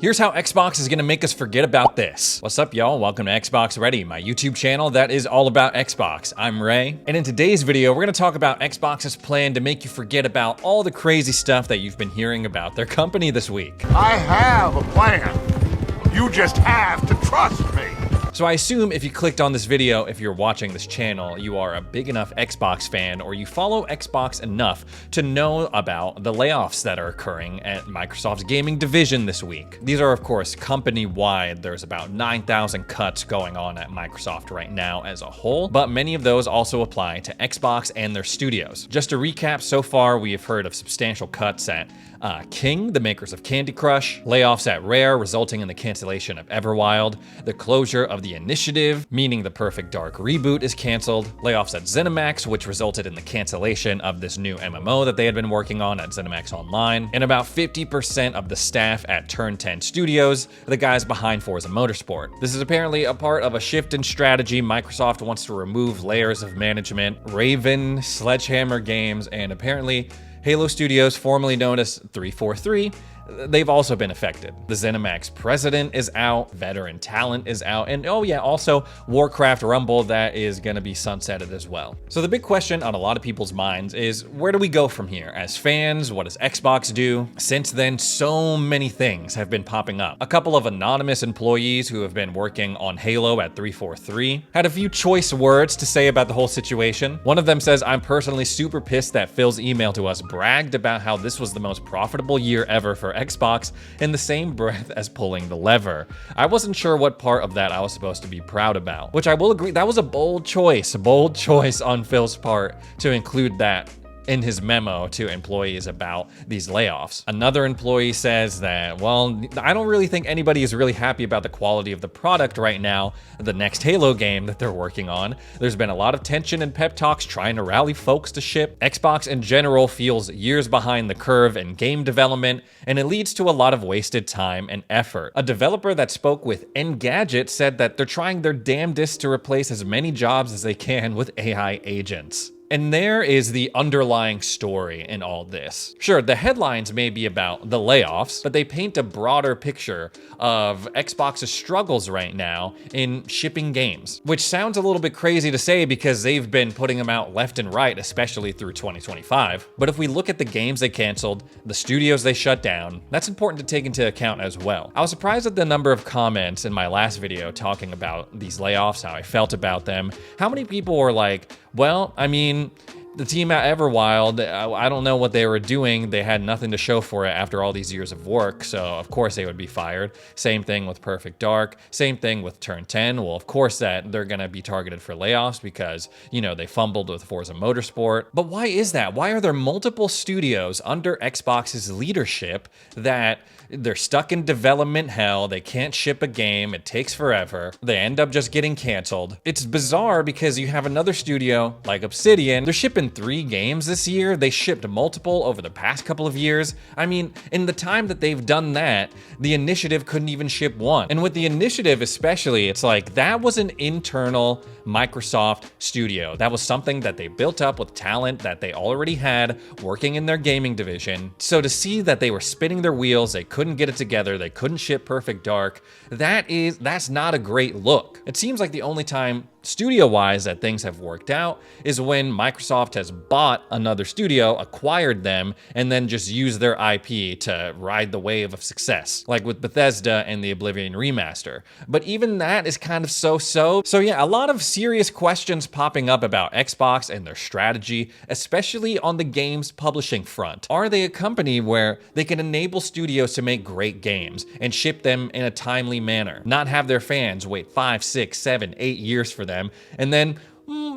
Here's how Xbox is gonna make us forget about this. What's up, y'all? Welcome to Xbox Ready, my YouTube channel that is all about Xbox. I'm Ray, and in today's video, we're gonna talk about Xbox's plan to make you forget about all the crazy stuff that you've been hearing about their company this week. I have a plan. You just have to trust me. So I assume if you clicked on this video, if you're watching this channel, you are a big enough Xbox fan or you follow Xbox enough to know about the layoffs that are occurring at Microsoft's gaming division this week. These are, of course, company-wide. There's about 9,000 cuts going on at Microsoft right now as a whole, but many of those also apply to Xbox and their studios. Just to recap, so far we have heard of substantial cuts at King, the makers of Candy Crush, layoffs at Rare resulting in the cancellation of Everwild, the closure of the Initiative, meaning the Perfect Dark reboot is canceled, layoffs at ZeniMax, which resulted in the cancellation of this new MMO that they had been working on at ZeniMax Online, and about 50% of the staff at Turn 10 Studios, the guys behind Forza Motorsport. This is apparently a part of a shift in strategy. Microsoft wants to remove layers of management. Raven, Sledgehammer Games, and apparently Halo Studios, formerly known as 343, they've also been affected. The ZeniMax president is out, veteran talent is out, and oh yeah, also Warcraft Rumble, that is gonna be sunsetted as well. So the big question on a lot of people's minds is, where do we go from here? As fans, what does Xbox do? Since then, so many things have been popping up. A couple of anonymous employees who have been working on Halo at 343 had a few choice words to say about the whole situation. One of them says, "I'm personally super pissed that Phil's email to us bragged about how this was the most profitable year ever for Xbox in the same breath as pulling the lever. I wasn't sure what part of that I was supposed to be proud about." Which I will agree, that was a bold choice on Phil's part to include that in his memo to employees about these layoffs. Another employee says that, well, I don't really think anybody is really happy about the quality of the product right now, the next Halo game that they're working on. There's been a lot of tension and pep talks trying to rally folks to ship. Xbox in general feels years behind the curve in game development, and it leads to a lot of wasted time and effort. A developer that spoke with Engadget said that they're trying their damnedest to replace as many jobs as they can with AI agents. And there is the underlying story in all this. Sure, the headlines may be about the layoffs, but they paint a broader picture of Xbox's struggles right now in shipping games, which sounds a little bit crazy to say because they've been putting them out left and right, especially through 2025. But if we look at the games they canceled, the studios they shut down, that's important to take into account as well. I was surprised at the number of comments in my last video talking about these layoffs, how I felt about them. How many people were like, well, I mean, the team at Everwild, I don't know what they were doing. They had nothing to show for it after all these years of work, so of course they would be fired. Same thing with Perfect Dark, same thing with Turn 10. Well, of course that they're gonna be targeted for layoffs because, you know, they fumbled with Forza Motorsport. But why is that? Why are there multiple studios under Xbox's leadership that they're stuck in development hell, they can't ship a game, it takes forever, they end up just getting canceled? It's bizarre because you have another studio like Obsidian, they're shipping 3 games this year, they shipped multiple over the past couple of years. I mean, in the time that they've done that, the Initiative couldn't even ship 1. And with the Initiative especially, it's like that was an internal Microsoft studio. That was something that they built up with talent that they already had working in their gaming division. So to see that they were spinning their wheels, they couldn't get it together, they couldn't ship Perfect Dark, that's not a great look. It seems like the only time studio-wise that things have worked out is when Microsoft has bought another studio, acquired them, and then just used their IP to ride the wave of success, like with Bethesda and the Oblivion remaster. But even that is kind of so-so. So yeah, a lot of serious questions popping up about Xbox and their strategy, especially on the games publishing front. Are they a company where they can enable studios to make great games and ship them in a timely manner, not have their fans wait 5, 6, 7, 8 years for them, and then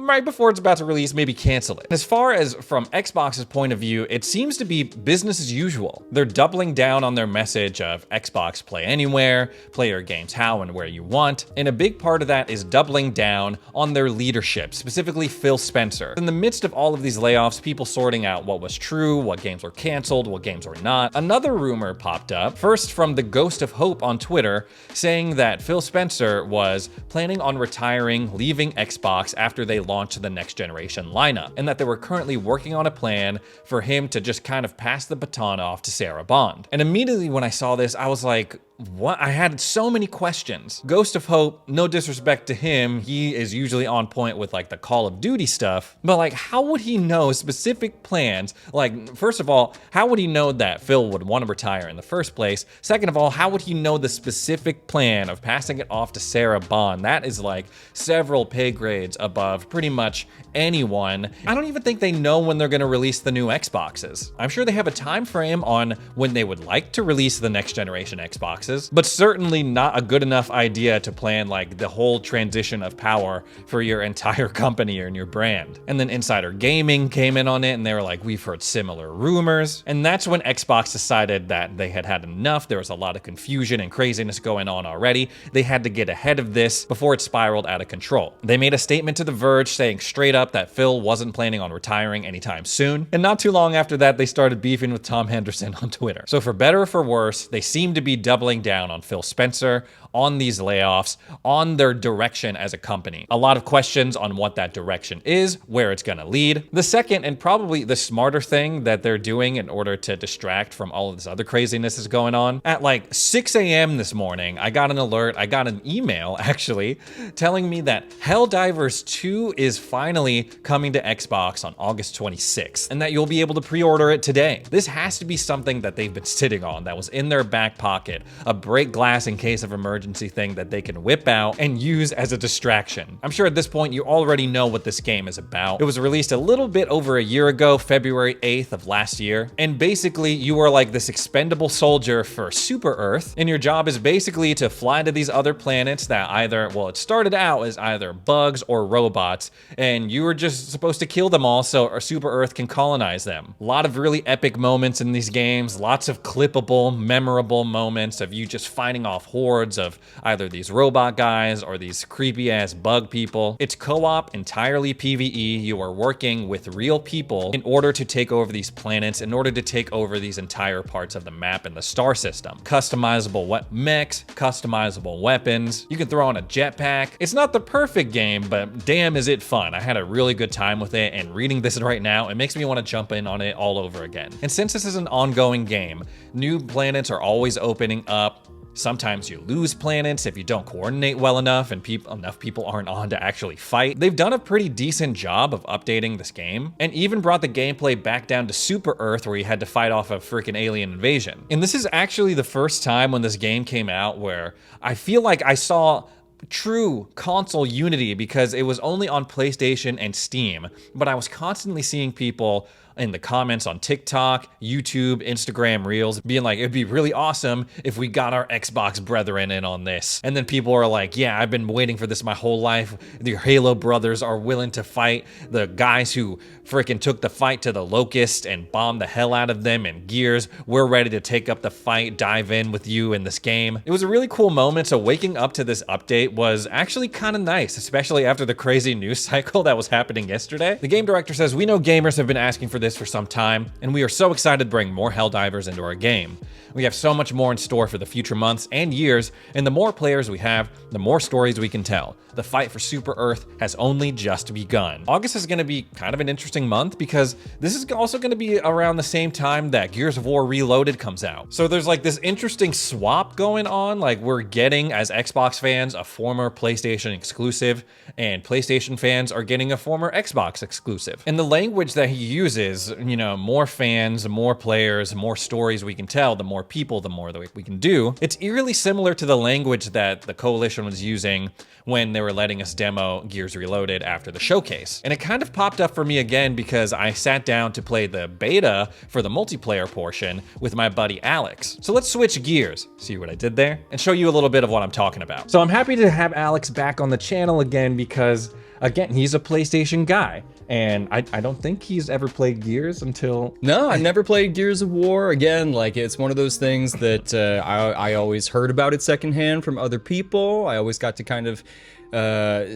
right before it's about to release, maybe cancel it? As far as from Xbox's point of view, it seems to be business as usual. They're doubling down on their message of Xbox Play Anywhere, play your games how and where you want, and a big part of that is doubling down on their leadership, specifically Phil Spencer. In the midst of all of these layoffs, people sorting out what was true, what games were canceled, what games were not, another rumor popped up, first from the Ghost of Hope on Twitter, saying that Phil Spencer was planning on retiring, leaving Xbox after they launched the next generation lineup, and that they were currently working on a plan for him to just kind of pass the baton off to Sarah Bond. And immediately when I saw this, I was like, what? I had so many questions. Ghost of Hope, no disrespect to him, he is usually on point with like the Call of Duty stuff, but like how would he know specific plans? Like, first of all, how would he know that Phil would want to retire in the first place? Second of all, how would he know the specific plan of passing it off to Sarah Bond? That is like several pay grades above pretty much anyone. I don't even think they know when they're going to release the new Xboxes. I'm sure they have a time frame on when they would like to release the next generation Xboxes, but certainly not a good enough idea to plan like the whole transition of power for your entire company or your brand. And then Insider Gaming came in on it and they were like, we've heard similar rumors. And that's when Xbox decided that they had had enough. There was a lot of confusion and craziness going on already. They had to get ahead of this before it spiraled out of control. They made a statement to The Verge saying straight up that Phil wasn't planning on retiring anytime soon. And not too long after that, they started beefing with Tom Henderson on Twitter. So for better or for worse, they seem to be doubling down on Phil Spencer, on these layoffs, on their direction as a company. A lot of questions on what that direction is, where it's gonna lead. The second, and probably the smarter thing that they're doing in order to distract from all of this other craziness is going on, at like 6 a.m. this morning, I got an alert, I got an email actually, telling me that Helldivers 2 is finally coming to Xbox on August 26th, and that you'll be able to pre-order it today. This has to be something that they've been sitting on, that was in their back pocket, a break glass in case of emergency thing that they can whip out and use as a distraction. I'm sure at this point you already know what this game is about. It was released a little bit over a year ago, February 8th of last year, and basically you are like this expendable soldier for Super Earth, and your job is basically to fly to these other planets that either, well, it started out as either bugs or robots, and you were just supposed to kill them all so our Super Earth can colonize them. A lot of really epic moments in these games, lots of clippable, memorable moments of you just fighting off hordes of either these robot guys or these creepy ass bug people. It's co-op, entirely PvE. You are working with real people in order to take over these planets, in order to take over these entire parts of the map and the star system. Customizable mechs, customizable weapons. You can throw on a jetpack. It's not the perfect game, but damn is it fun. I had a really good time with it, and reading this right now, it makes me want to jump in on it all over again. And since this is an ongoing game, new planets are always opening up. Sometimes you lose planets if you don't coordinate well enough and enough people aren't on to actually fight. They've done a pretty decent job of updating this game and even brought the gameplay back down to Super Earth where you had to fight off a freaking alien invasion. And this is actually the first time when this game came out where I feel like I saw true console unity, because it was only on PlayStation and Steam, but I was constantly seeing people in the comments on TikTok, YouTube, Instagram Reels being like, it'd be really awesome if we got our Xbox brethren in on this. And then people are like, yeah, I've been waiting for this my whole life. The Halo brothers are willing to fight the guys who freaking took the fight to the Locust and bombed the hell out of them in Gears. We're ready to take up the fight, dive in with you in this game. It was a really cool moment, so waking up to this update was actually kind of nice, especially after the crazy news cycle that was happening yesterday. The game director says, we know gamers have been asking for this for some time, and we are so excited to bring more Helldivers into our game. We have so much more in store for the future months and years, and the more players we have, the more stories we can tell. The fight for Super Earth has only just begun. August is going to be kind of an interesting month because this is also going to be around the same time that Gears of War Reloaded comes out. So there's like this interesting swap going on. Like we're getting, as Xbox fans, a former PlayStation exclusive, and PlayStation fans are getting a former Xbox exclusive. And the language that he uses, you know, more fans, more players, more stories we can tell, the more people, the more that we can do. It's eerily similar to the language that the Coalition was using when they were letting us demo Gears Reloaded after the showcase. And it kind of popped up for me again because I sat down to play the beta for the multiplayer portion with my buddy Alex. So let's switch gears, see what I did there, and show you a little bit of what I'm talking about. So I'm happy to have Alex back on the channel again because, again, he's a PlayStation guy. And I don't think he's ever played Gears until... No, I never played Gears of War. Again, like, it's one of those things that I always heard about it secondhand from other people. I always got to kind of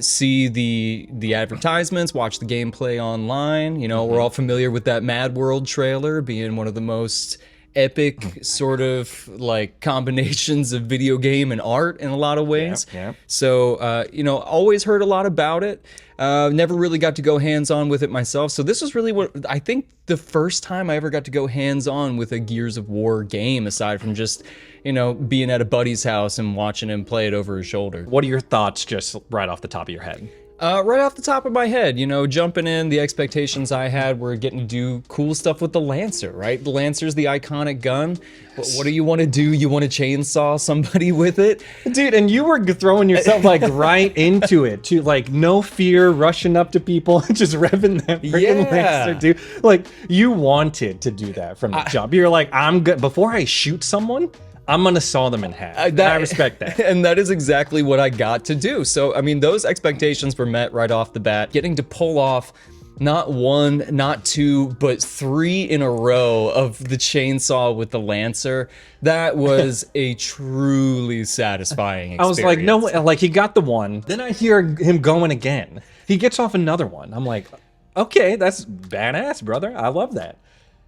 see the advertisements, watch the gameplay online. You know, we're all familiar with that Mad World trailer being one of the most epic sort of like combinations of video game and art in a lot of ways. Yeah. So, you know, always heard a lot about it. Never really got to go hands-on with it myself. So this was really what I think the first time I ever got to go hands-on with a Gears of War game, aside from just, you know, being at a buddy's house and watching him play it over his shoulder. What are your thoughts just right off the top of your head? Right off the top of my head, you know, jumping in, the expectations I had were getting to do cool stuff with the Lancer, right? The Lancer's the iconic gun. But what do you want to do? You want to chainsaw somebody with it? Dude, and you were throwing yourself like right into it, to like no fear, rushing up to people and just revving that freaking Lancer, dude. Like you wanted to do that from the jump. You're like, I'm good. Before I shoot someone, I'm gonna saw them in half. I respect that. And that is exactly what I got to do. So, I mean, those expectations were met right off the bat. Getting to pull off not one, not two, but 3 in a row of the chainsaw with the Lancer, that was a truly satisfying experience. I was like, no, like he got the one. Then I hear him going again. He gets off another one. I'm like, okay, that's badass, brother. I love that.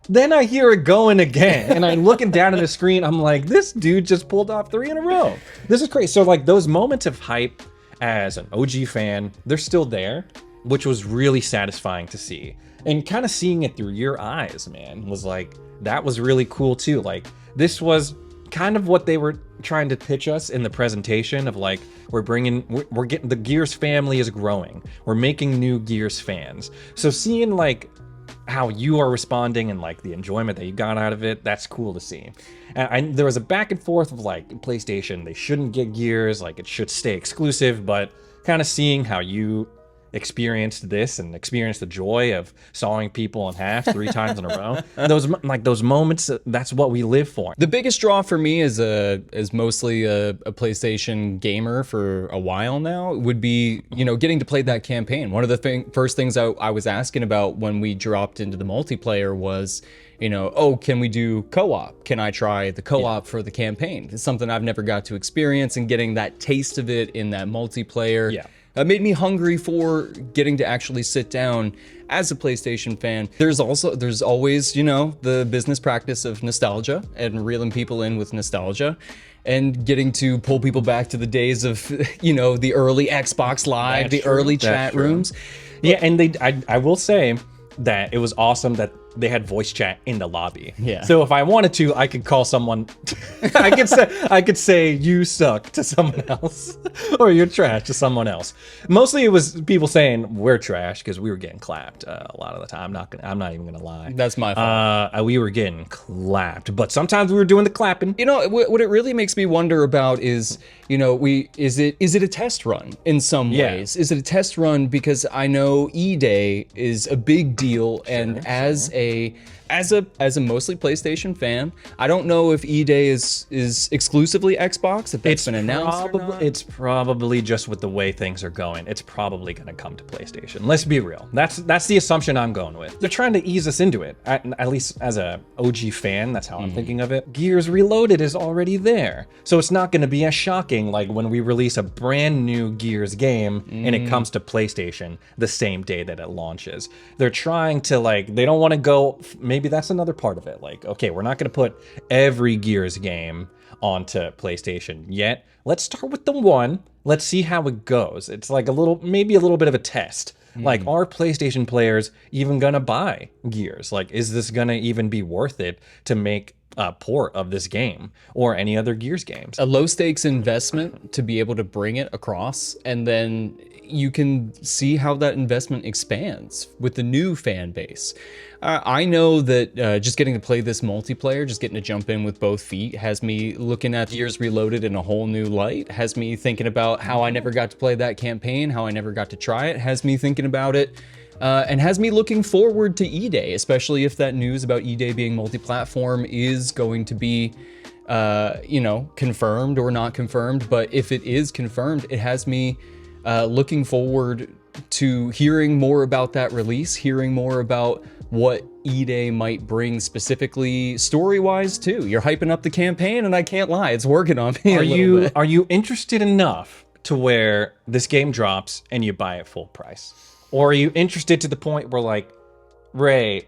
Then I hear it going again, and I'm looking down at the screen. I'm like, this dude just pulled off 3 in a row. This is crazy. So like those moments of hype as an OG fan, they're still there, which was really satisfying to see. And kind of seeing it through your eyes, man, was like, that was really cool too. Like this was kind of what they were trying to pitch us in the presentation of like, we're getting, the Gears family is growing. We're making new Gears fans. So seeing like how you are responding and like the enjoyment that you got out of it, that's cool to see. And there was a back and forth of like PlayStation, they shouldn't get Gears, like it should stay exclusive, but kind of seeing how you experienced this and experienced the joy of sawing people in half 3 times in a row. Those moments, that's what we live for. The biggest draw for me as mostly a PlayStation gamer for a while now would be, you know, getting to play that campaign. One of the first things I was asking about when we dropped into the multiplayer was, you know, oh, can we do co-op? Can I try the co-op for the campaign? It's something I've never got to experience, and getting that taste of it in that multiplayer made me hungry for getting to actually sit down as a PlayStation fan. There's always, you know, the business practice of nostalgia and reeling people in with nostalgia and getting to pull people back to the days of, you know, the early Xbox Live, early chat rooms. Yeah, and I will say that it was awesome that they had voice chat in the lobby. Yeah. So if I wanted to, I could call someone. I could say you suck to someone else, or you're trash to someone else. Mostly it was people saying we're trash because we were getting clapped a lot of the time. I'm not even gonna lie. That's my fault. We were getting clapped, but sometimes we were doing the clapping. You know what it really makes me wonder about is, you know, is it a test run in some ways? Is it a test run because I know E-Day is a big deal, and as a mostly PlayStation fan, I don't know if E-Day is exclusively Xbox, if that's been announced or not. It's probably just with the way things are going, it's probably going to come to PlayStation. Let's be real. That's the assumption I'm going with. They're trying to ease us into it, at least as a OG fan, that's how I'm thinking of it. Gears Reloaded is already there, so it's not going to be as shocking like when we release a brand new Gears game and it comes to PlayStation the same day that it launches. They're trying to like, they don't want to go, maybe that's another part of it. Like, okay, we're not going to put every Gears game onto PlayStation yet. Let's start with the one. Let's see how it goes. It's like maybe a little bit of a test. Like, are PlayStation players even going to buy Gears? Like, is this going to even be worth it to make a port of this game or any other Gears games? A low stakes investment to be able to bring it across, and then you can see how that investment expands with the new fan base. I know that just getting to play this multiplayer, just getting to jump in with both feet, has me looking at Gears Reloaded in a whole new light, has me thinking about how I never got to play that campaign, how I never got to try it, has me thinking about it, and has me looking forward to E-Day, especially if that news about E-Day being multi-platform is going to be you know, confirmed or not confirmed. But if it is confirmed, it has me looking forward to hearing more about that release, hearing more about what E-Day might bring specifically story-wise too. You're hyping up the campaign, and I can't lie, it's working on me a little bit. Are you interested enough to where this game drops and you buy it full price? Or are you interested to the point where like, Ray,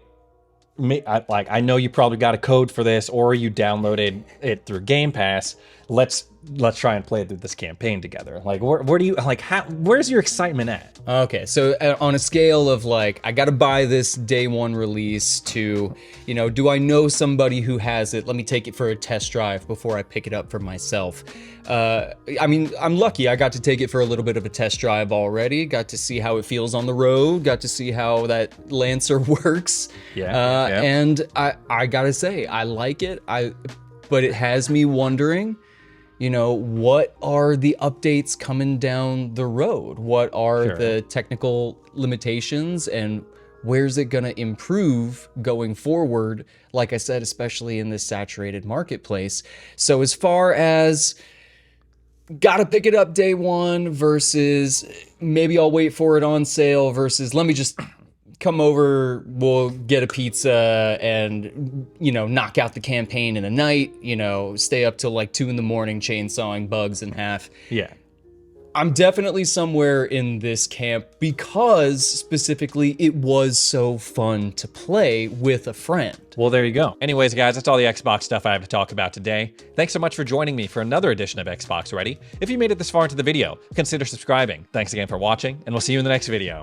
I know you probably got a code for this, or you downloaded it through Game Pass. Let's let's try and play through this campaign together. Like, where do you like? Where's your excitement at? Okay, so on a scale of like, I gotta buy this day one release to, you know, do I know somebody who has it? Let me take it for a test drive before I pick it up for myself. I mean, I'm lucky. I got to take it for a little bit of a test drive already. Got to see how it feels on the road. Got to see how that Lancer works. Yeah. And I gotta say, I like it. But it has me wondering, you know, what are the updates coming down the road? What are the technical limitations, and where's it gonna improve going forward? Like I said, especially in this saturated marketplace. So as far as gotta pick it up day one versus maybe I'll wait for it on sale versus let me just come over, we'll get a pizza and, you know, knock out the campaign in a night, you know, stay up till like 2 a.m, chainsawing bugs in half. Yeah. I'm definitely somewhere in this camp because specifically it was so fun to play with a friend. Well, there you go. Anyways, guys, that's all the Xbox stuff I have to talk about today. Thanks so much for joining me for another edition of Xbox Ready. If you made it this far into the video, consider subscribing. Thanks again for watching, and we'll see you in the next video.